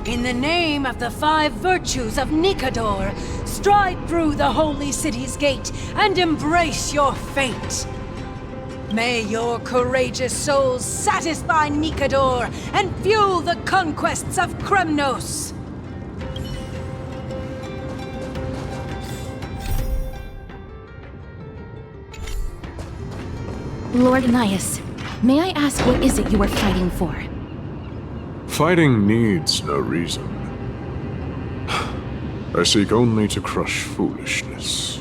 In the name of the 5 virtues of Nikador, stride through the holy city's gate and embrace your fate! May your courageous souls satisfy Nikador and fuel the conquests of Kremnos! Lord Nias, may I ask what is it you are fighting for? Fighting needs no reason. I seek only to crush foolishness.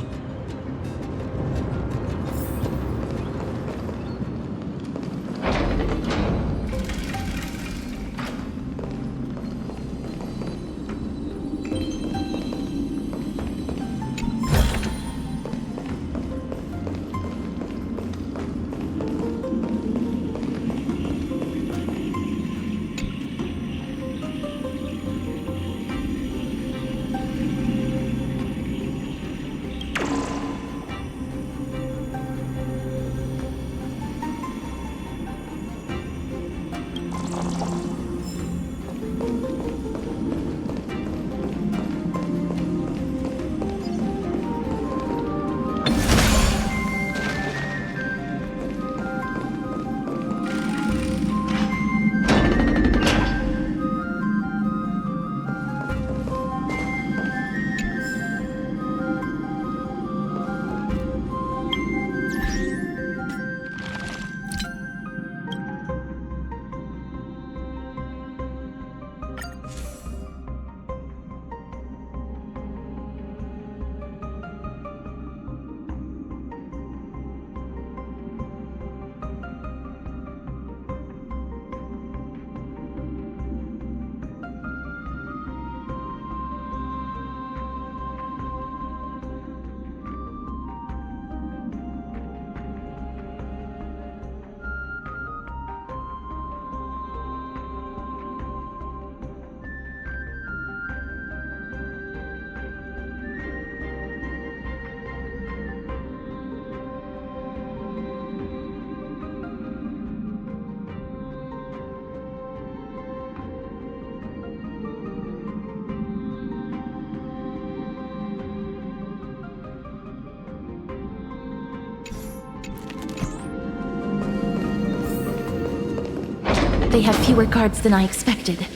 They have fewer guards than I expected.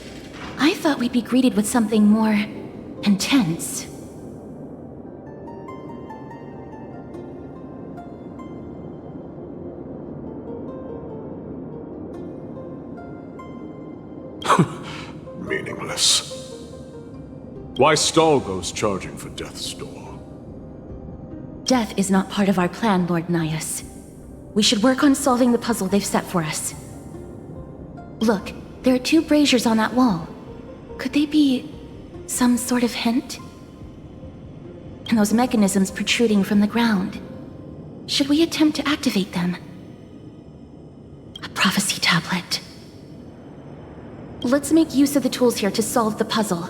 I thought we'd be greeted with something more intense. Meaningless. Why stall those charging for death's door? Death is not part of our plan, Lord Nias. We should work on solving the puzzle they've set for us. Look, there are 2 braziers on that wall. Could they be some sort of hint? And those mechanisms protruding from the ground. Should we attempt to activate them? A prophecy tablet. Let's make use of the tools here to solve the puzzle.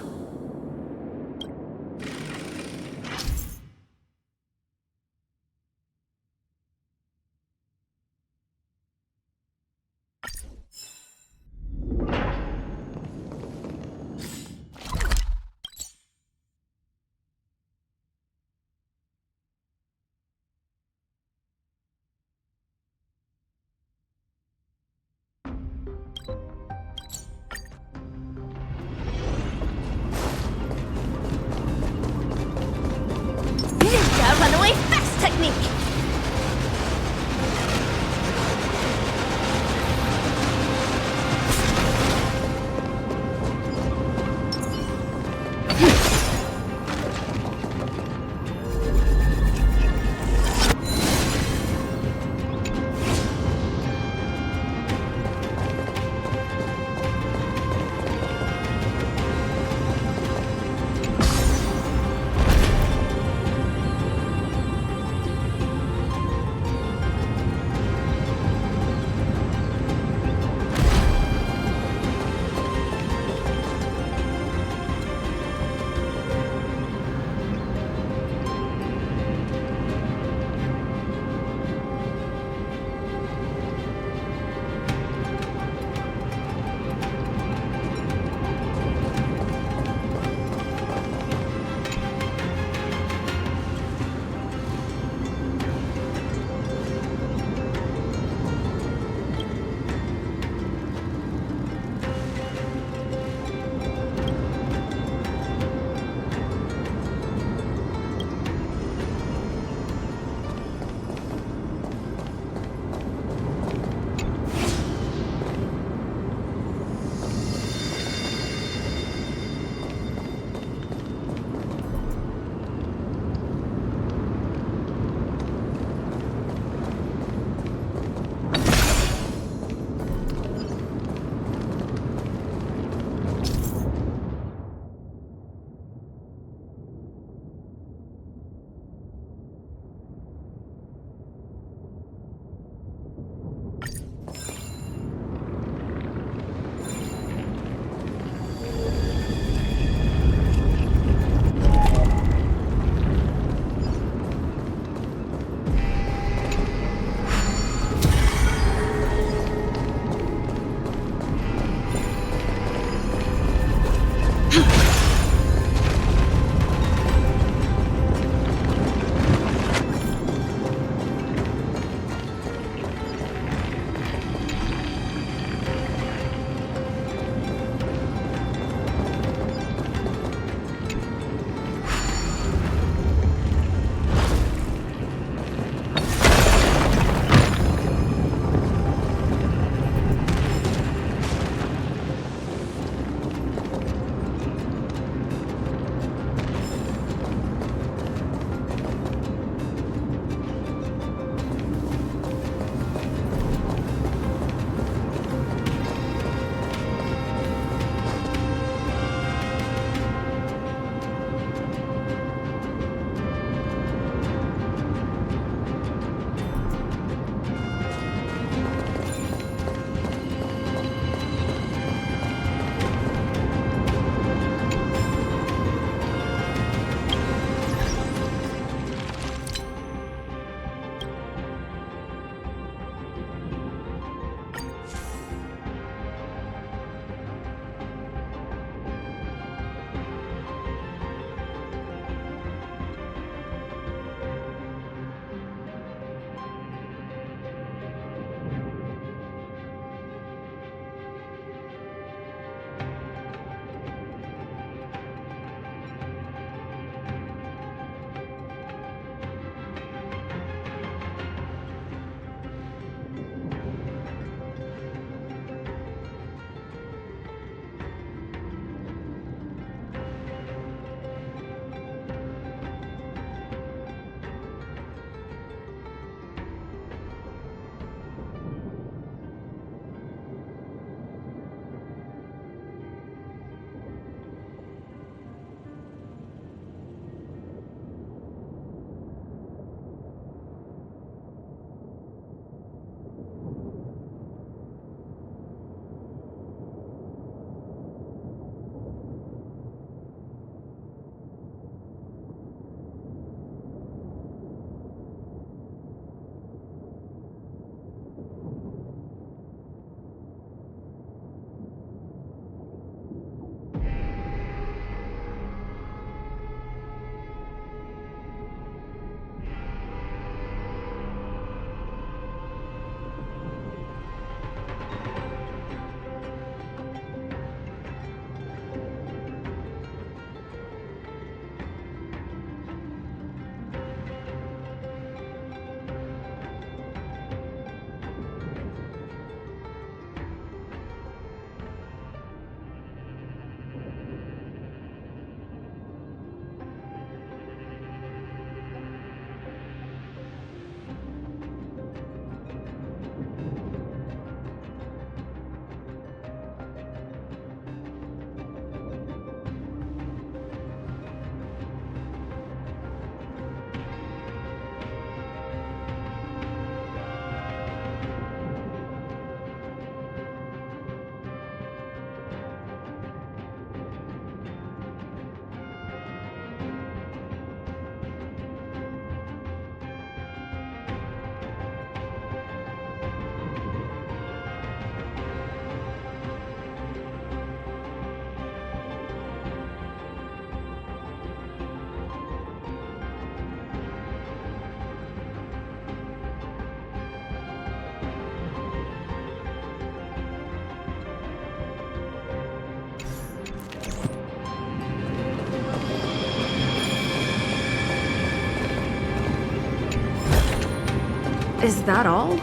Is that all?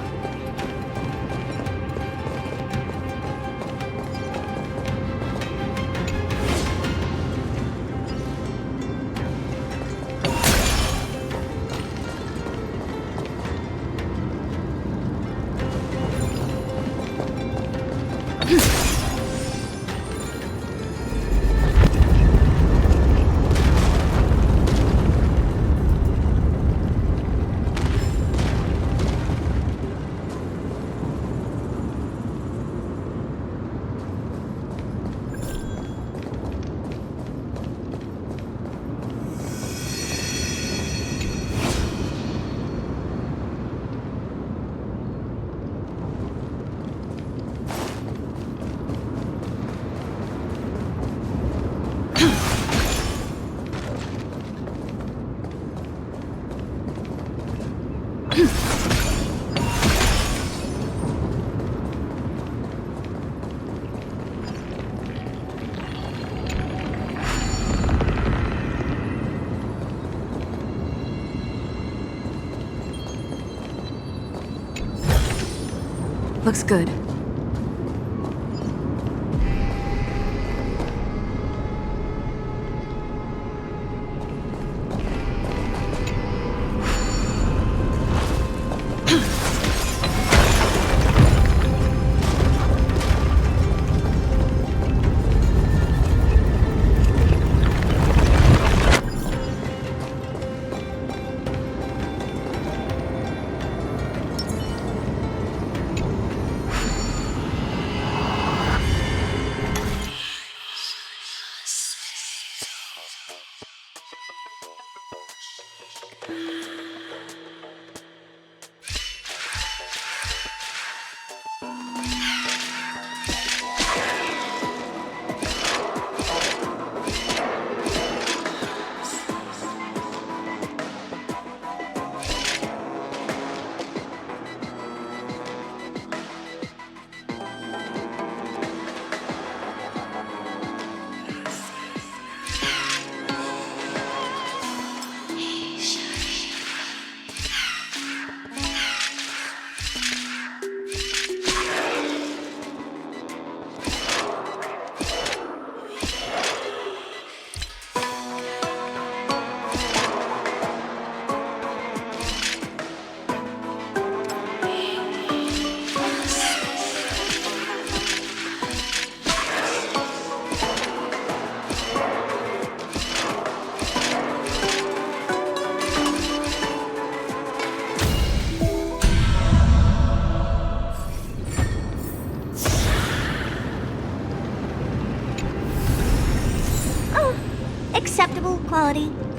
Looks good. Acceptable quality.